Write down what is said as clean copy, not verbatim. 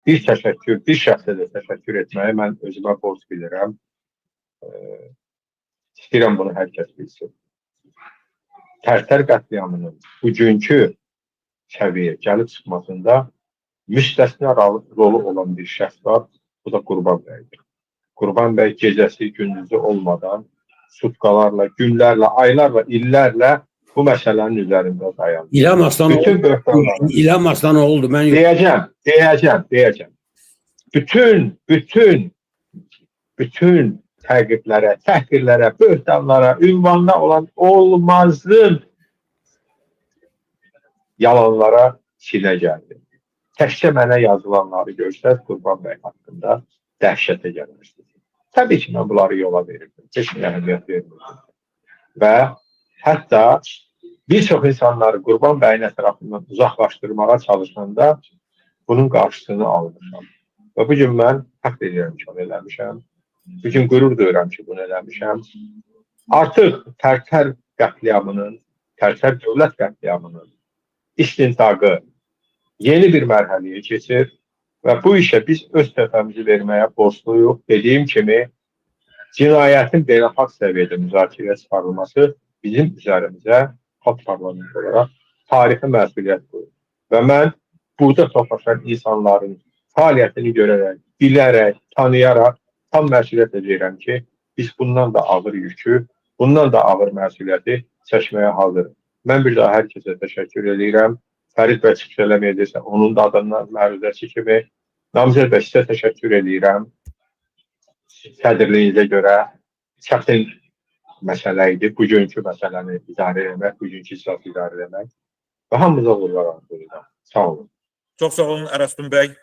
bir şəxsə də təşəkkür etməyi mən özümə borc bilirəm. İstəyirəm bunu hər kəs bilsin. Tərtər qətliamının bugünkü səviyyəyə gəlib çıxmasında müstəsna rolu olan bir şəxs var, bu da Qurban bəydir. Qurban bəy gecəsi, gündüzü olmadan sutkalarla, günlərlə, aylarla, illərlə bu məsələnin üzərində dayandı. İlham Aslanoğlu. İlham Aslanoğlu. Mən deyəcəm. Bütün təqiblərə, təhqirlərə, böhtanlara, ünvanına olan olmazın yalanlara sinə gəldi. Təkcə mənə yazılanları görsəz Qurban bəy haqqında dəhşətə gəlmişdir. Təbii ki, mən bunları yola verirdim. Heç bir əhəmiyyət vermirdim. Və hətta bir çox insanları Qurban bəyin ətrafından uzaqlaşdırmağa çalışanda bunun qarşısını almışam. Və bugün mən haqq edirəm ki, bunu eləmişəm. Bugün qürur duyuram ki, bunu eləmişəm. Artıq Tərtər qətliamının, Tərtər dövlət qətliamının istintaqı yeni bir mərhələyə keçir və bu işə biz öz töhfəmizi verməyə borcluyuq. Dediyim kimi, cinayətin beynəlxalq səviyyədə müzakirəyə çıxarılması bizim üzərimizə xalq parlamenti olaraq tarixi məsuliyyət qoyur. Və mən burada toplaşan insanların fəaliyyətini görərək, bilərək, tanıyaraq tam məsuliyyət edirəm ki, biz bundan da ağır yükü, bundan da ağır məsuliyyəti çəkməyə hazırıq. Mən bir daha hər kəsə təşəkkür edirəm. Fərid bəy çıxış eləməyəcəksə, onun da adından məruzəsi kimi. Namizəd bəy, sizə təşəkkür edirəm. Sədrliyinizə görə çətin məsələ idi. Bugünkü məsələni idarə etmək, bugünkü icraatı idarə etmək. Və hamımıza uğurlar arzulayıram. Sağ olun. Çox sağ olun Ərəstun bəy.